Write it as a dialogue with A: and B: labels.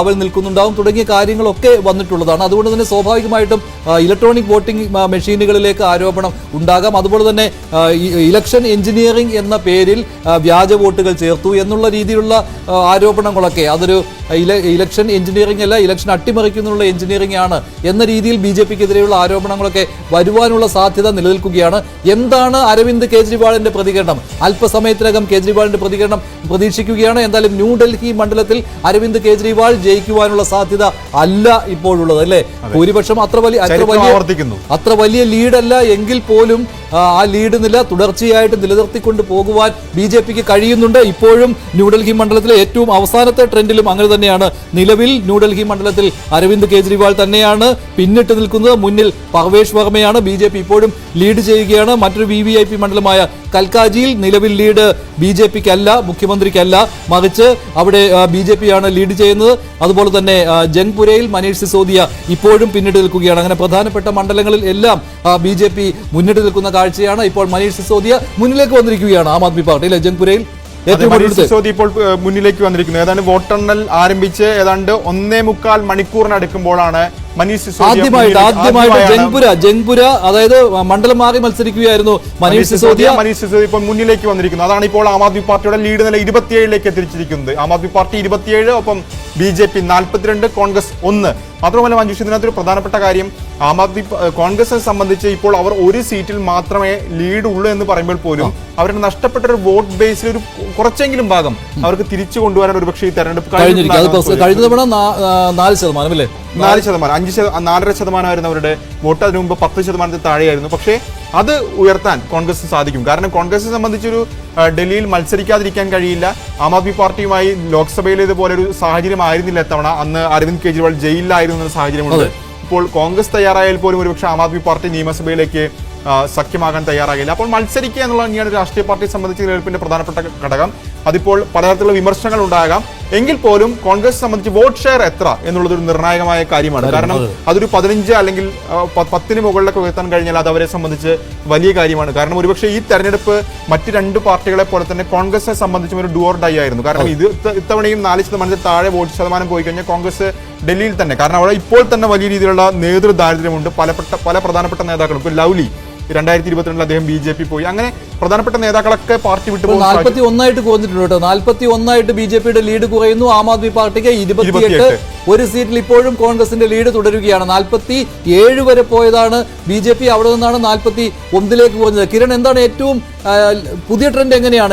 A: അവൽ നിൽക്കുന്നുണ്ടാവും തുടങ്ങിയ കാര്യങ്ങളൊക്കെ വന്നിട്ടുള്ളതാണ്. അതുകൊണ്ട് തന്നെ സ്വാഭാവികമായിട്ടും ഇലക്ട്രോണിക് വോട്ടിംഗ് മെഷീനുകളിലേക്ക് ആരോപണം ഉണ്ടാകാം. അതുപോലെ തന്നെ ഇലക്ഷൻ എഞ്ചിനീയറിംഗ് എന്ന പേരിൽ വ്യാജ വോട്ടുകൾ ചേർത്തു എന്നുള്ള രീതിയിലുള്ള ആരോപണങ്ങളൊക്കെ അതൊരു ഇലക്ഷൻ എഞ്ചിനീയറിംഗ് അല്ല, ഇലക്ഷൻ അട്ടിമറിക്കുന്നുള്ള എഞ്ചിനീയറിംഗ് ആണ് എന്ന രീതിയിൽ BJPക്കെതിരെയുള്ള ആരോപണങ്ങളൊക്കെ വരുവാനുള്ള സാധ്യത നിലനിൽക്കുകയാണ്. എന്താണ് അരവിന്ദ് കെജ്രിവാളിന്റെ പ്രതികരണം? അല്പസമയത്തിനകം കെജ്രിവാളിന്റെ പ്രതികരണം പ്രതീക്ഷിക്കുകയാണ്. എന്തായാലും ന്യൂഡൽഹി മണ്ഡലത്തിൽ അരവിന്ദ് കെജ്രിവാൾ ജയിക്കുവാനുള്ള സാധ്യത അല്ല ഇപ്പോഴുള്ളത്, അല്ലേ? ഭൂരിപക്ഷം അത്ര വലിയ ലീഡല്ല എങ്കിൽ പോലും ആ ലീഡ് നില തുടർച്ചയായിട്ട് നിലനിർത്തിക്കൊണ്ട് പോകുവാൻ BJPക്ക് കഴിയുന്നുണ്ട്. ഇപ്പോഴും ന്യൂഡൽഹി മണ്ഡലത്തിലെ ഏറ്റവും അവസാനത്തെ ട്രെൻഡിലും അങ്ങനെ തന്നെയാണ്. നിലവിൽ ന്യൂഡൽഹി മണ്ഡലത്തിൽ അരവിന്ദ് കെജ്രിവാൾ തന്നെയാണ് പിന്നിട്ട് നിൽക്കുന്നത്. മുന്നിൽ പർവേഷ് വർമ്മയാണ്. BJP ഇപ്പോഴും ലീഡ് ചെയ്യുകയാണ്. മറ്റൊരു VVIP മണ്ഡലമായ കൽക്കാജിയിൽ നിലവിൽ ലീഡ് BJPക്കല്ല, മുഖ്യമന്ത്രിക്കല്ല, മറിച്ച് അവിടെ BJPയാണ് ലീഡ് ചെയ്യുന്നത്. അതുപോലെ തന്നെ ജംഗ്പുരയിൽ മനീഷ് സിസോദിയ ഇപ്പോഴും പിന്നിട്ട് നിൽക്കുകയാണ്. അങ്ങനെ പ്രധാനപ്പെട്ട മണ്ഡലങ്ങളിൽ എല്ലാം BJP മുന്നിട്ട് നിൽക്കുന്ന കാഴ്ചയാണ്. ഇപ്പോൾ മനീഷ് സിസോദിയ മുന്നിലേക്ക് വന്നിരിക്കുകയാണ് ആം ആദ്മി പാർട്ടി, അല്ലെ? ജംഗ്പുരയിൽ
B: സിസോദിയ ഇപ്പോൾ മുന്നിലേക്ക് വന്നിരിക്കുന്നത്. ഏതാണ്ട് വോട്ടെണ്ണൽ ആരംഭിച്ച് ഏതാണ്ട് 1.25 മണിക്കൂറിനടുക്കുമ്പോഴാണ് മനീഷ് സിസോദിയ
A: ജംഗ്പുര അതായത് മണ്ഡലം മാറി മത്സരിക്കുകയായിരുന്നു മനീഷ് സിസോദിയ
B: ഇപ്പോൾ മുന്നിലേക്ക് വന്നിരിക്കുന്നത്. അതാണ് ഇപ്പോൾ ആം ആദ്മി പാർട്ടിയുടെ ലീഡ് നില 27ലേക്ക് എത്തിച്ചിരിക്കുന്നത്. ആം ആദ്മി പാർട്ടി 27, ഒപ്പം BJP 42, കോൺഗ്രസ് 1. മാത്രമല്ല മഞ്ജുഷ്, ഇതിനകത്തൊരു പ്രധാനപ്പെട്ട കാര്യം, കോൺഗ്രസിനെ സംബന്ധിച്ച് ഇപ്പോൾ അവർ ഒരു സീറ്റിൽ മാത്രമേ ലീഡ് ഉള്ളൂ എന്ന് പറയുമ്പോൾ പോലും അവരുടെ നഷ്ടപ്പെട്ട ഒരു വോട്ട് ബേസിൽ ഒരു കുറച്ചെങ്കിലും ഭാഗം അവർക്ക് തിരിച്ചു കൊണ്ടുവരാൻ ഒരുപക്ഷെ ഈ തെരഞ്ഞെടുപ്പ്
A: കഴിഞ്ഞ തവണ 4% അല്ലേ?
B: 4.5% അവരുടെ വോട്ട്. അതിനു മുമ്പ് 10% താഴെയായിരുന്നു. പക്ഷേ അത് ഉയർത്താൻ കോൺഗ്രസിന് സാധിക്കും. കാരണം കോൺഗ്രസിനെ സംബന്ധിച്ചൊരു ഡൽഹിയിൽ മത്സരിക്കാതിരിക്കാൻ കഴിയില്ല. ആം ആദ്മി പാർട്ടിയുമായി ലോക്സഭയിലേതുപോലെ ഒരു സാഹചര്യം ആയിരുന്നില്ല ഇത്തവണ. അന്ന് അരവിന്ദ് കെജ്രിവാൾ ജയിലിലായിരുന്നു എന്ന സാഹചര്യമുണ്ട്. ഇപ്പോൾ കോൺഗ്രസ് തയ്യാറായാൽ പോലും ഒരുപക്ഷെ ആം ആദ്മി പാർട്ടി നിയമസഭയിലേക്ക് സഖ്യമാകാൻ തയ്യാറാകില്ല. അപ്പോൾ മത്സരിക്കുക എന്നുള്ള തന്നെയാണ് രാഷ്ട്രീയ പാർട്ടിയെ സംബന്ധിച്ച് തെരഞ്ഞെടുപ്പിന്റെ പ്രധാനപ്പെട്ട ഘടകം. അതിപ്പോൾ പലതരത്തിലുള്ള വിമർശനങ്ങൾ ഉണ്ടാകാം. എങ്കിൽ പോലും കോൺഗ്രസ് സംബന്ധിച്ച് വോട്ട് ഷെയർ എത്ര എന്നുള്ളത് ഒരു നിർണായകമായ കാര്യമാണ്. കാരണം അതൊരു 15 അല്ലെങ്കിൽ 10 മുകളിലൊക്കെ ഉയർത്താൻ കഴിഞ്ഞാൽ അത് അവരെ സംബന്ധിച്ച് വലിയ കാര്യമാണ്. കാരണം ഒരുപക്ഷെ ഈ തെരഞ്ഞെടുപ്പ് മറ്റ് 2 പാർട്ടികളെ പോലെ തന്നെ കോൺഗ്രസിനെ സംബന്ധിച്ചും ഒരു ഡു ഓർ ഡൈ ആയിരുന്നു. കാരണം ഇത്തവണയും 4% താഴെ വോട്ട് ശതമാനം പോയി കഴിഞ്ഞാൽ കോൺഗ്രസ് ഡൽഹിയിൽ തന്നെ, കാരണം അവിടെ ഇപ്പോൾ തന്നെ വലിയ രീതിയിലുള്ള നേതൃ ദാരിദ്ര്യമുണ്ട്. പല പ്രധാനപ്പെട്ട നേതാക്കളും, ഇപ്പോൾ ലവ്ലി 2022 അദ്ദേഹം BJP പോയി. അങ്ങനെ പ്രധാനപ്പെട്ട നേതാക്കളൊക്കെ പാർട്ടി വിട്ടു
A: 41 കുറഞ്ഞിട്ടുണ്ട് കേട്ടോ. 41 BJPയുടെ ലീഡ് കുറയുന്നു. ആം ആദ്മി പാർട്ടിക്ക് 28. ഒരു സീറ്റിൽ ഇപ്പോഴും കോൺഗ്രസിന്റെ ലീഡ് തുടരുകയാണ്. 47 വരെ പോയതാണ് BJP. അവിടെ നിന്നാണ് 41ലേക്ക് കുറഞ്ഞത്. കിരൺ, എന്താണ് ഏറ്റവും പുതിയ ട്രെൻഡ്? എങ്ങനെയാണ്